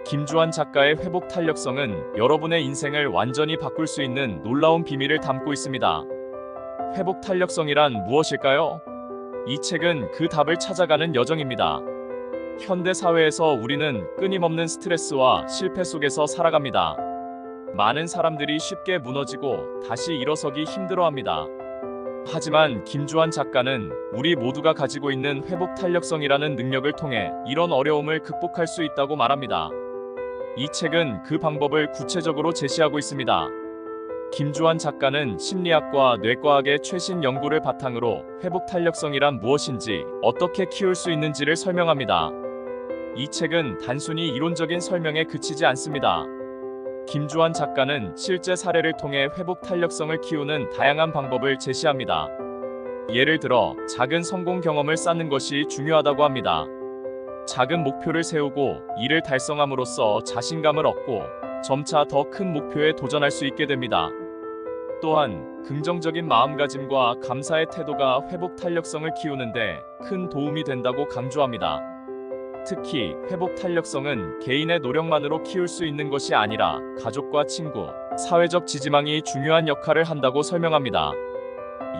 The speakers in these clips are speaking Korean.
김주환 작가의 회복 탄력성은 여러분의 인생을 완전히 바꿀 수 있는 놀라운 비밀을 담고 있습니다. 회복 탄력성이란 무엇일까요? 이 책은 그 답을 찾아가는 여정입니다. 현대 사회에서 우리는 끊임없는 스트레스와 실패 속에서 살아갑니다. 많은 사람들이 쉽게 무너지고 다시 일어서기 힘들어합니다. 하지만 김주환 작가는 우리 모두가 가지고 있는 회복 탄력성이라는 능력을 통해 이런 어려움을 극복할 수 있다고 말합니다. 이 책은 그 방법을 구체적으로 제시하고 있습니다. 김주환 작가는 심리학과 뇌과학의 최신 연구를 바탕으로 회복 탄력성이란 무엇인지, 어떻게 키울 수 있는지를 설명합니다. 이 책은 단순히 이론적인 설명에 그치지 않습니다. 김주환 작가는 실제 사례를 통해 회복 탄력성을 키우는 다양한 방법을 제시합니다. 예를 들어 작은 성공 경험을 쌓는 것이 중요하다고 합니다. 작은 목표를 세우고 이를 달성함으로써 자신감을 얻고 점차 더 큰 목표에 도전할 수 있게 됩니다. 또한 긍정적인 마음가짐과 감사의 태도가 회복 탄력성을 키우는데 큰 도움이 된다고 강조합니다. 특히 회복 탄력성은 개인의 노력만으로 키울 수 있는 것이 아니라 가족과 친구, 사회적 지지망이 중요한 역할을 한다고 설명합니다.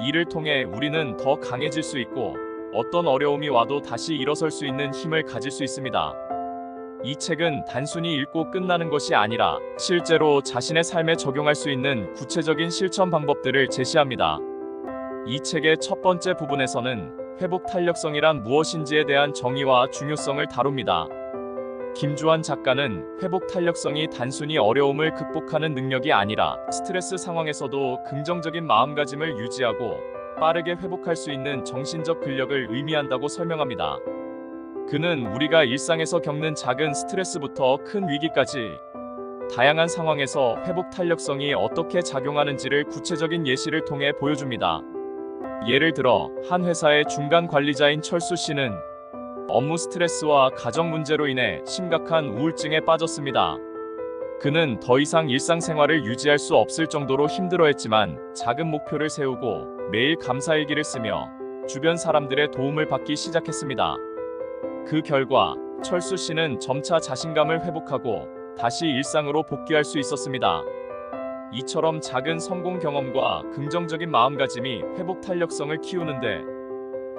이를 통해 우리는 더 강해질 수 있고 어떤 어려움이 와도 다시 일어설 수 있는 힘을 가질 수 있습니다. 이 책은 단순히 읽고 끝나는 것이 아니라 실제로 자신의 삶에 적용할 수 있는 구체적인 실천 방법들을 제시합니다. 이 책의 첫 번째 부분에서는 회복 탄력성이란 무엇인지에 대한 정의와 중요성을 다룹니다. 김주환 작가는 회복 탄력성이 단순히 어려움을 극복하는 능력이 아니라 스트레스 상황에서도 긍정적인 마음가짐을 유지하고 빠르게 회복할 수 있는 정신적 근력을 의미한다고 설명합니다. 그는 우리가 일상에서 겪는 작은 스트레스부터 큰 위기까지 다양한 상황에서 회복 탄력성이 어떻게 작용하는지를 구체적인 예시를 통해 보여줍니다. 예를 들어 한 회사의 중간 관리자인 철수 씨는 업무 스트레스와 가정 문제로 인해 심각한 우울증에 빠졌습니다. 그는 더 이상 일상생활을 유지할 수 없을 정도로 힘들어했지만 작은 목표를 세우고 매일 감사일기를 쓰며 주변 사람들의 도움을 받기 시작했습니다. 그 결과 철수 씨는 점차 자신감을 회복하고 다시 일상으로 복귀할 수 있었습니다. 이처럼 작은 성공 경험과 긍정적인 마음가짐이 회복 탄력성을 키우는데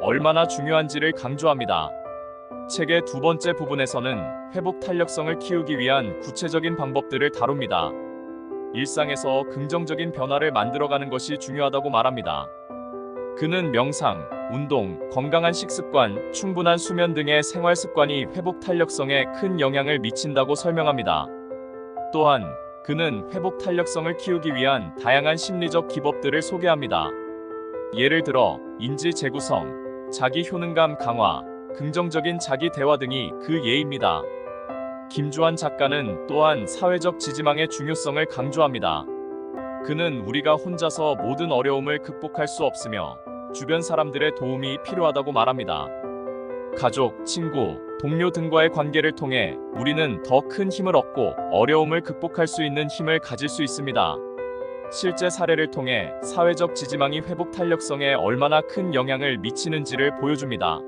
얼마나 중요한지를 강조합니다. 책의 두 번째 부분에서는 회복 탄력성을 키우기 위한 구체적인 방법들을 다룹니다. 일상에서 긍정적인 변화를 만들어가는 것이 중요하다고 말합니다. 그는 명상, 운동, 건강한 식습관, 충분한 수면 등의 생활 습관이 회복 탄력성에 큰 영향을 미친다고 설명합니다. 또한 그는 회복 탄력성을 키우기 위한 다양한 심리적 기법들을 소개합니다. 예를 들어 인지 재구성, 자기 효능감 강화, 긍정적인 자기 대화 등이 그 예입니다. 김주환 작가는 또한 사회적 지지망의 중요성을 강조합니다. 그는 우리가 혼자서 모든 어려움을 극복할 수 없으며 주변 사람들의 도움이 필요하다고 말합니다. 가족, 친구, 동료 등과의 관계를 통해 우리는 더 큰 힘을 얻고 어려움을 극복할 수 있는 힘을 가질 수 있습니다. 실제 사례를 통해 사회적 지지망이 회복 탄력성에 얼마나 큰 영향을 미치는지를 보여줍니다.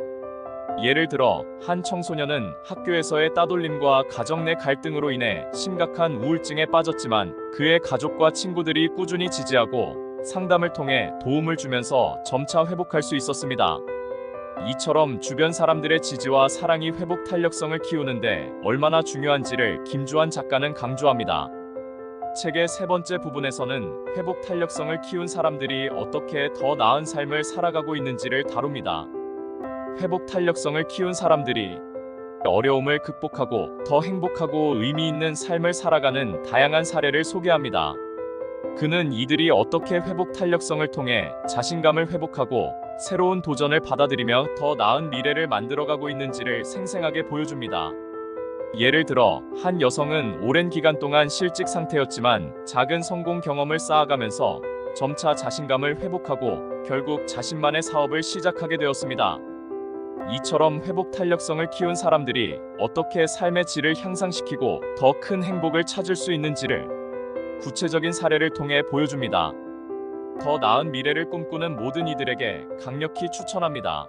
예를 들어 한 청소년은 학교에서의 따돌림과 가정 내 갈등으로 인해 심각한 우울증에 빠졌지만 그의 가족과 친구들이 꾸준히 지지하고 상담을 통해 도움을 주면서 점차 회복할 수 있었습니다. 이처럼 주변 사람들의 지지와 사랑이 회복 탄력성을 키우는데 얼마나 중요한지를 김주환 작가는 강조합니다. 책의 세 번째 부분에서는 회복 탄력성을 키운 사람들이 어떻게 더 나은 삶을 살아가고 있는지를 다룹니다. 회복 탄력성을 키운 사람들이 어려움을 극복하고 더 행복하고 의미 있는 삶을 살아가는 다양한 사례를 소개합니다. 그는 이들이 어떻게 회복 탄력성을 통해 자신감을 회복하고 새로운 도전을 받아들이며 더 나은 미래를 만들어가고 있는지를 생생하게 보여줍니다. 예를 들어 한 여성은 오랜 기간 동안 실직 상태였지만 작은 성공 경험을 쌓아가면서 점차 자신감을 회복하고 결국 자신만의 사업을 시작하게 되었습니다. 이처럼 회복 탄력성을 키운 사람들이 어떻게 삶의 질을 향상시키고 더 큰 행복을 찾을 수 있는지를 구체적인 사례를 통해 보여줍니다. 더 나은 미래를 꿈꾸는 모든 이들에게 강력히 추천합니다.